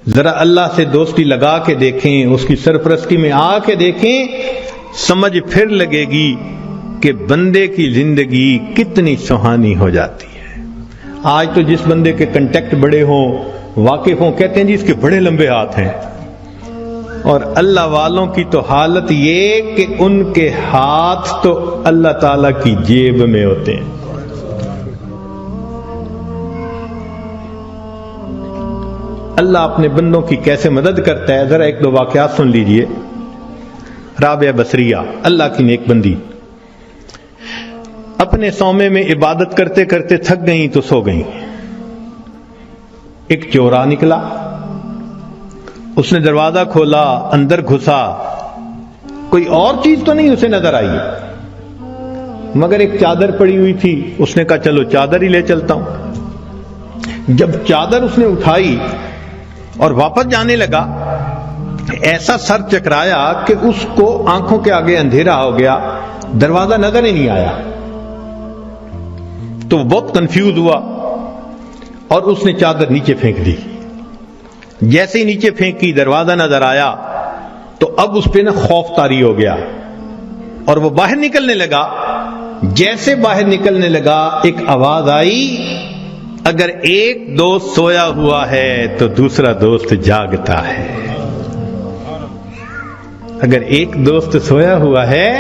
ذرا اللہ سے دوستی لگا کے دیکھیں، اس کی سرپرستی میں آ کے دیکھیں، سمجھ پھر لگے گی کہ بندے کی زندگی کتنی سہانی ہو جاتی ہے۔ آج تو جس بندے کے کنٹیکٹ بڑے ہوں، واقف ہوں، کہتے ہیں جی اس کے بڑے لمبے ہاتھ ہیں، اور اللہ والوں کی تو حالت یہ کہ ان کے ہاتھ تو اللہ تعالی کی جیب میں ہوتے ہیں۔ اللہ اپنے بندوں کی کیسے مدد کرتا ہے، ذرا ایک دو واقعات سن لیجئے۔ رابعہ بصریہ اللہ کی نیک بندی اپنے صومعے میں عبادت کرتے کرتے تھک گئیں تو سو گئیں۔ ایک چورا نکلا، اس نے دروازہ کھولا، اندر گھسا، کوئی اور چیز تو نہیں اسے نظر آئی، مگر ایک چادر پڑی ہوئی تھی۔ اس نے کہا چلو چادر ہی لے چلتا ہوں۔ جب چادر اس نے اٹھائی اور واپس جانے لگا، ایسا سر چکرایا کہ اس کو آنکھوں کے آگے اندھیرا ہو گیا، دروازہ نظر ہی نہیں آیا۔ تو بہت کنفیوز ہوا اور اس نے چادر نیچے پھینک دی۔ جیسے ہی نیچے پھینکی دروازہ نظر آیا تو اب اس پہ نا خوف طاری ہو گیا اور وہ باہر نکلنے لگا۔ جیسے باہر نکلنے لگا ایک آواز آئی، اگر ایک دوست سویا ہوا ہے تو دوسرا دوست جاگتا ہے۔ اگر ایک دوست سویا ہوا ہے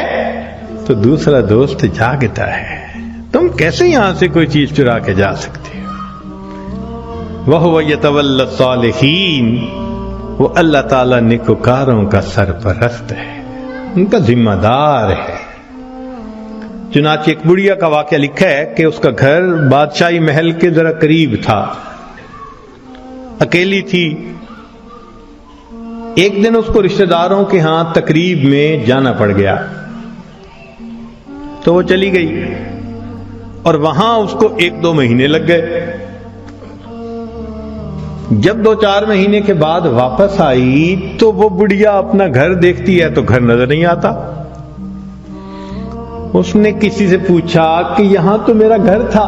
تو دوسرا دوست جاگتا ہے۔ تم کیسے یہاں سے کوئی چیز چرا کے جا سکتے ہو؟ وَهُوَ يَتَوَلَّى الصَّالِحِينَ، وہ اللہ تعالیٰ نیکوکاروں کا سرپرست ہے، ان کا ذمہ دار ہے۔ چنانچہ ایک بڑھیا کا واقعہ لکھا ہے کہ اس کا گھر بادشاہی محل کے ذرا قریب تھا، اکیلی تھی۔ ایک دن اس کو رشتہ داروں کے ہاں تقریب میں جانا پڑ گیا تو وہ چلی گئی، اور وہاں اس کو 1-2 مہینے لگ گئے۔ جب 2-4 مہینے کے بعد واپس آئی تو وہ بڑھیا اپنا گھر دیکھتی ہے تو گھر نظر نہیں آتا۔ اس نے کسی سے پوچھا کہ یہاں تو میرا گھر تھا۔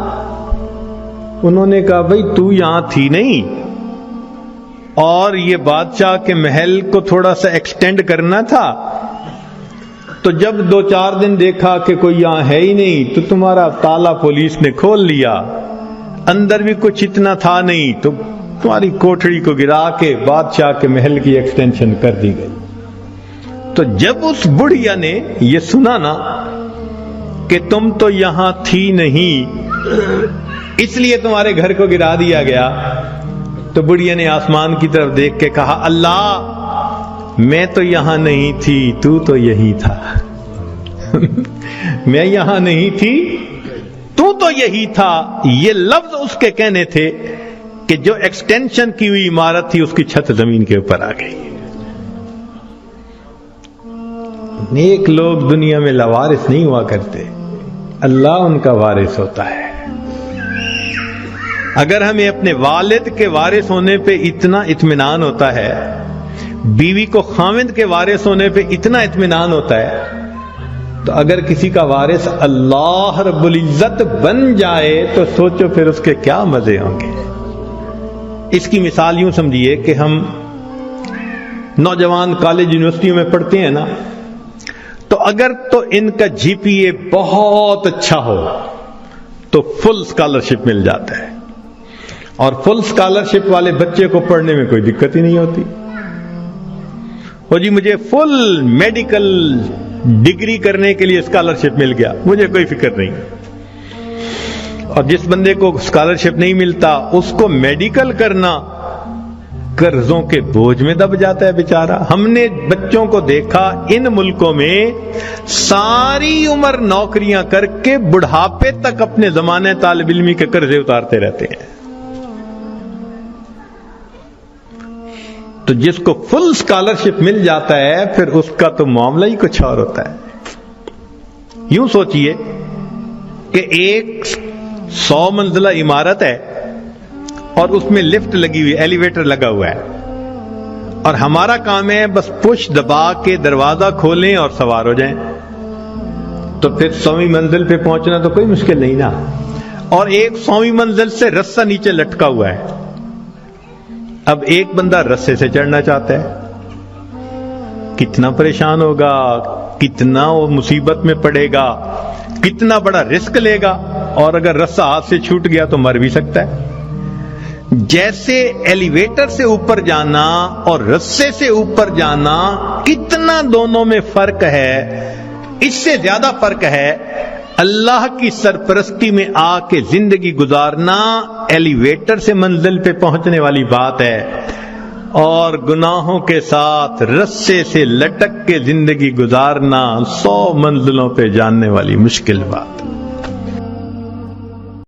انہوں نے کہا بھئی تو یہاں تھی نہیں، اور یہ بادشاہ کے محل کو تھوڑا سا ایکسٹینڈ کرنا تھا، تو جب 2-4 دن دیکھا کہ کوئی یہاں ہے ہی نہیں تو تمہارا تالا پولیس نے کھول لیا، اندر بھی کچھ اتنا تھا نہیں، تو تمہاری کوٹھڑی کو گرا کے بادشاہ کے محل کی ایکسٹینشن کر دی گئی۔ تو جب اس بڑھیا نے یہ سنا نا کہ تم تو یہاں تھی نہیں اس لیے تمہارے گھر کو گرا دیا گیا، تو بڑھیا نے آسمان کی طرف دیکھ کے کہا اللہ میں تو یہاں نہیں تھی، تو یہی تھا۔ میں یہاں نہیں تھی، تو یہی تھا۔ یہ لفظ اس کے کہنے تھے کہ جو ایکسٹینشن کی ہوئی عمارت تھی اس کی چھت زمین کے اوپر آ گئی۔ نیک لوگ دنیا میں لاوارث نہیں ہوا کرتے، اللہ ان کا وارث ہوتا ہے۔ اگر ہمیں اپنے والد کے وارث ہونے پہ اتنا اطمینان ہوتا ہے، بیوی کو خاوند کے وارث ہونے پہ اتنا اطمینان ہوتا ہے، تو اگر کسی کا وارث اللہ رب العزت بن جائے تو سوچو پھر اس کے کیا مزے ہوں گے۔ اس کی مثال یوں سمجھیے کہ ہم نوجوان کالج یونیورسٹیوں میں پڑھتے ہیں نا، تو اگر تو ان کا جی پی اے بہت اچھا ہو تو فل اسکالرشپ مل جاتا ہے، اور فل اسکالرشپ والے بچے کو پڑھنے میں کوئی دقت ہی نہیں ہوتی۔ وہ جی مجھے فل میڈیکل ڈگری کرنے کے لیے اسکالرشپ مل گیا، مجھے کوئی فکر نہیں۔ اور جس بندے کو اسکالرشپ نہیں ملتا اس کو میڈیکل کرنا قرضوں کے بوجھ میں دب جاتا ہے بیچارہ۔ ہم نے بچوں کو دیکھا ان ملکوں میں ساری عمر نوکریاں کر کے بڑھاپے تک اپنے زمانے طالب علمی کے قرضے اتارتے رہتے ہیں۔ تو جس کو فل اسکالرشپ مل جاتا ہے پھر اس کا تو معاملہ ہی کچھ اور ہوتا ہے۔ یوں سوچئے کہ ایک 100 منزلہ عمارت ہے اور اس میں لفٹ لگی ہوئی، ایلیویٹر لگا ہوا ہے، اور ہمارا کام ہے بس پش دبا کے دروازہ کھولیں اور سوار ہو جائیں، تو پھر 100ویں منزل پہ پہنچنا تو کوئی مشکل نہیں نا۔ اور ایک 100ویں منزل سے رسہ نیچے لٹکا ہوا ہے، اب ایک بندہ رسے سے چڑھنا چاہتا ہے، کتنا پریشان ہوگا، کتنا وہ مصیبت میں پڑے گا، کتنا بڑا رسک لے گا، اور اگر رسہ ہاتھ سے چھوٹ گیا تو مر بھی سکتا ہے۔ جیسے ایلیویٹر سے اوپر جانا اور رسے سے اوپر جانا کتنا دونوں میں فرق ہے، اس سے زیادہ فرق ہے اللہ کی سرپرستی میں آ کے زندگی گزارنا ایلیویٹر سے منزل پہ پہنچنے والی بات ہے، اور گناہوں کے ساتھ رسے سے لٹک کے زندگی گزارنا 100 منزلوں پہ جاننے والی مشکل بات۔